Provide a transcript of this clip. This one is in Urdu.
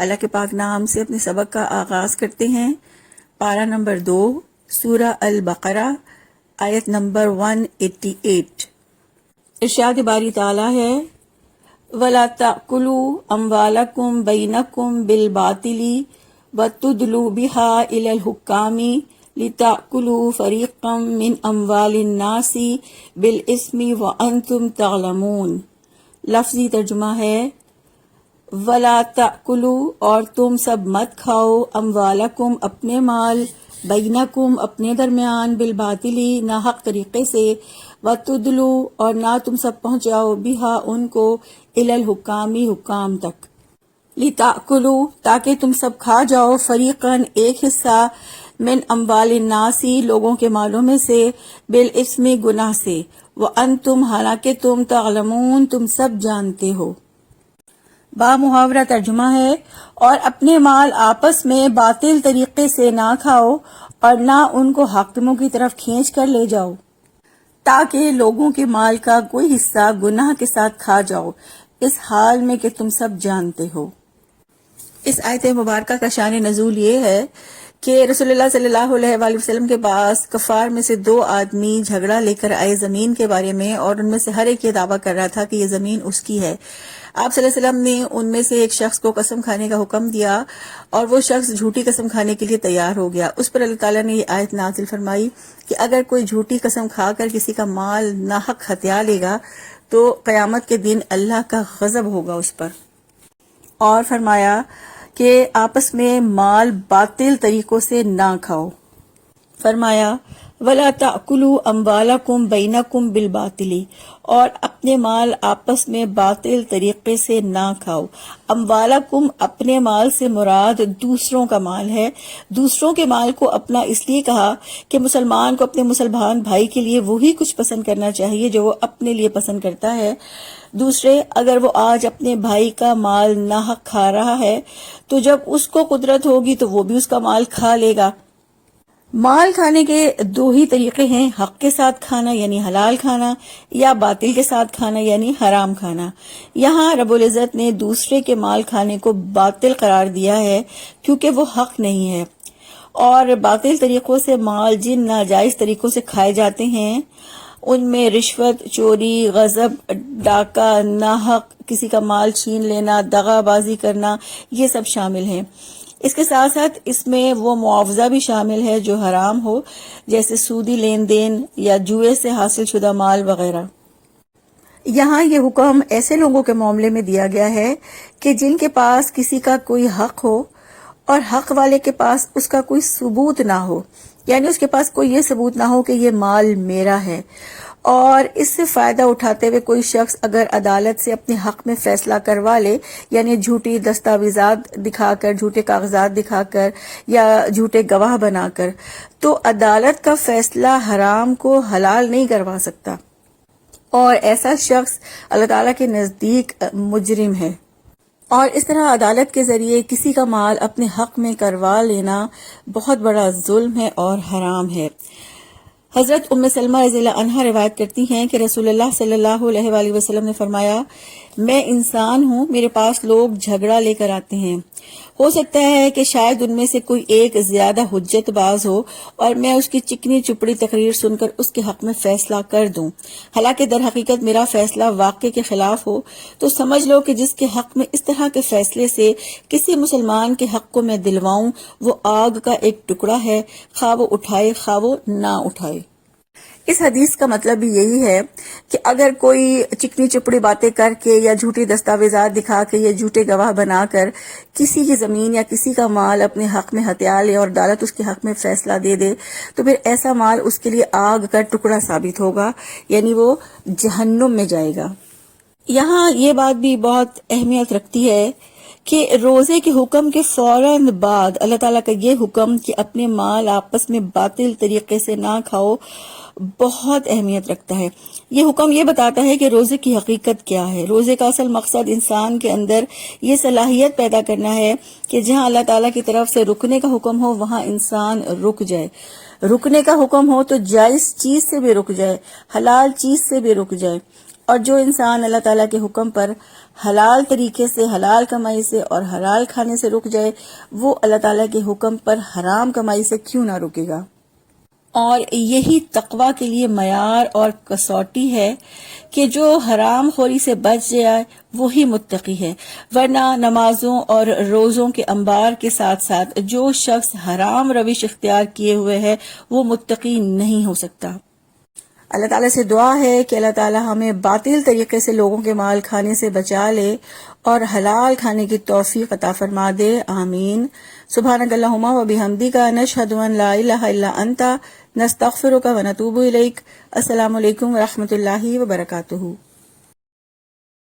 اللہ کے پاک نام سے اپنے سبق کا آغاز کرتے ہیں۔ پارہ نمبر 2 سورہ البقرہ آیت نمبر 188۔ ارشاد باری تعالیٰ ہے وَلَا تَأْكُلُوا أَمْوَالَكُمْ بَيْنَكُمْ بِالْبَاطِلِ وَتُدْلُوا بِهَا إِلَى الْحُكَّامِ لِتَأْكُلُوا فَرِيقًا مِّنْ أَمْوَالِ النَّاسِ بِالْإِثْمِ وَأَنْتُمْ تَعْلَمُونَ۔ لفظی ترجمہ ہے وَلَا تَأْكُلُوا اور تم سب مت کھاؤ اموالکم اپنے مال بینکم اپنے درمیان بالباطل ناحق طریقے سے وَتُدْلُوا اور نہ تم سب پہنچاؤ بہا ان کو الی الحکام حکام تک لِتَأْكُلُوا تاکہ تم سب کھا جاؤ فریقاً ایک حصہ من اموال الناس لوگوں کے مالوں میں سے بالاسم گناہ سے وَأَنْتُمْ حالانکہ تم تعلمون تم سب جانتے ہو۔ با محاورہ ترجمہ ہے اور اپنے مال آپس میں باطل طریقے سے نہ کھاؤ اور نہ ان کو حاکموں کی طرف کھینچ کر لے جاؤ تاکہ لوگوں کے مال کا کوئی حصہ گناہ کے ساتھ کھا جاؤ اس حال میں کہ تم سب جانتے ہو۔ اس آیت مبارکہ کا شان نزول یہ ہے کہ رسول اللہ صلی اللہ علیہ وآلہ وسلم کے پاس کفار میں سے 2 آدمی جھگڑا لے کر آئے زمین کے بارے میں، اور ان میں سے ہر ایک یہ دعویٰ کر رہا تھا کہ یہ زمین اس کی ہے۔ آپ صلی اللہ علیہ وسلم نے ان میں سے ایک شخص کو قسم کھانے کا حکم دیا اور وہ شخص جھوٹی قسم کھانے کے لیے تیار ہو گیا۔ اس پر اللہ تعالیٰ نے یہ آیت نازل فرمائی کہ اگر کوئی جھوٹی قسم کھا کر کسی کا مال ناحق ہتھیا لے گا تو قیامت کے دن اللہ کا غضب ہوگا اس پر، اور فرمایا کہ آپس میں مال باطل طریقوں سے نہ کھاؤ۔ فرمایا وَلَا تَأْكُلُوا أَمْوَالَكُمْ بَيْنَكُمْ بِالْبَاطِلِ اور اپنے مال آپس میں باطل طریقے سے نہ کھاؤ۔ اموالکم اپنے مال سے مراد دوسروں کا مال ہے۔ دوسروں کے مال کو اپنا اس لیے کہا کہ مسلمان کو اپنے مسلمان بھائی کے لیے وہی کچھ پسند کرنا چاہیے جو وہ اپنے لیے پسند کرتا ہے۔ دوسرے اگر وہ آج اپنے بھائی کا مال ناحق کھا رہا ہے تو جب اس کو قدرت ہوگی تو وہ بھی اس کا مال کھا لے گا۔ مال کھانے کے 2 ہی طریقے ہیں، حق کے ساتھ کھانا یعنی حلال کھانا، یا باطل کے ساتھ کھانا یعنی حرام کھانا۔ یہاں رب العزت نے دوسرے کے مال کھانے کو باطل قرار دیا ہے کیونکہ وہ حق نہیں ہے، اور باطل طریقوں سے مال جن ناجائز طریقوں سے کھائے جاتے ہیں ان میں رشوت، چوری، غصب، ڈاکہ، ناحق کسی کا مال چھین لینا، دغا بازی کرنا، یہ سب شامل ہیں۔ اس کے ساتھ ساتھ اس میں وہ معاوضہ بھی شامل ہے جو حرام ہو، جیسے سودی لین دین یا جوئے سے حاصل شدہ مال وغیرہ۔ یہاں یہ حکم ایسے لوگوں کے معاملے میں دیا گیا ہے کہ جن کے پاس کسی کا کوئی حق ہو اور حق والے کے پاس اس کا کوئی ثبوت نہ ہو، یعنی اس کے پاس کوئی یہ ثبوت نہ ہو کہ یہ مال میرا ہے، اور اس سے فائدہ اٹھاتے ہوئے کوئی شخص اگر عدالت سے اپنے حق میں فیصلہ کروا لے، یعنی جھوٹی دستاویزات دکھا کر، جھوٹے کاغذات دکھا کر یا جھوٹے گواہ بنا کر، تو عدالت کا فیصلہ حرام کو حلال نہیں کروا سکتا، اور ایسا شخص اللہ تعالیٰ کے نزدیک مجرم ہے۔ اور اس طرح عدالت کے ذریعے کسی کا مال اپنے حق میں کروا لینا بہت بڑا ظلم ہے اور حرام ہے۔ حضرت ام سلمہ رضی اللہ عنہا روایت کرتی ہیں کہ رسول اللہ صلی اللہ علیہ وآلہ وسلم نے فرمایا میں انسان ہوں، میرے پاس لوگ جھگڑا لے کر آتے ہیں، ہو سکتا ہے کہ شاید ان میں سے کوئی ایک زیادہ حجت باز ہو اور میں اس کی چکنی چپڑی تقریر سن کر اس کے حق میں فیصلہ کر دوں، حالانکہ در حقیقت میرا فیصلہ واقعے کے خلاف ہو، تو سمجھ لو کہ جس کے حق میں اس طرح کے فیصلے سے کسی مسلمان کے حق کو میں دلواؤں وہ آگ کا ایک ٹکڑا ہے، خواہ وہ اٹھائے خواہ وہ نہ اٹھائے۔ اس حدیث کا مطلب بھی یہی ہے کہ اگر کوئی چکنی چپڑی باتیں کر کے یا جھوٹی دستاویزات دکھا کے یا جھوٹے گواہ بنا کر کسی کی زمین یا کسی کا مال اپنے حق میں ہتھیا لے اور عدالت اس کے حق میں فیصلہ دے دے تو پھر ایسا مال اس کے لیے آگ کا ٹکڑا ثابت ہوگا، یعنی وہ جہنم میں جائے گا۔ یہاں یہ بات بھی بہت اہمیت رکھتی ہے کہ روزے کے حکم کے فوراً بعد اللہ تعالیٰ کا یہ حکم کہ اپنے مال آپس میں باطل طریقے سے نہ کھاؤ بہت اہمیت رکھتا ہے۔ یہ حکم یہ بتاتا ہے کہ روزے کی حقیقت کیا ہے۔ روزے کا اصل مقصد انسان کے اندر یہ صلاحیت پیدا کرنا ہے کہ جہاں اللہ تعالیٰ کی طرف سے رکنے کا حکم ہو وہاں انسان رک جائے، رکنے کا حکم ہو تو جائز چیز سے بھی رک جائے، حلال چیز سے بھی رک جائے، اور جو انسان اللہ تعالیٰ کے حکم پر حلال طریقے سے حلال کمائی سے اور حلال کھانے سے رک جائے وہ اللہ تعالیٰ کے حکم پر حرام کمائی سے کیوں نہ رکے گا۔ اور یہی تقوی کے لیے معیار اور کسوٹی ہے کہ جو حرام خوری سے بچ جائے وہی متقی ہے، ورنہ نمازوں اور روزوں کے انبار کے ساتھ ساتھ جو شخص حرام روش اختیار کیے ہوئے ہے وہ متقی نہیں ہو سکتا۔ اللہ تعالیٰ سے دعا ہے کہ اللہ تعالیٰ ہمیں باطل طریقے سے لوگوں کے مال کھانے سے بچا لے اور حلال کھانے کی توفیق عطا فرما دے، آمین۔ سبحانک اللہم و بحمدک، نشہد ان لا الہ الا انت، نستغفرک و نتوب الیک۔ السلام علیکم ورحمۃ اللہ وبرکاتہ۔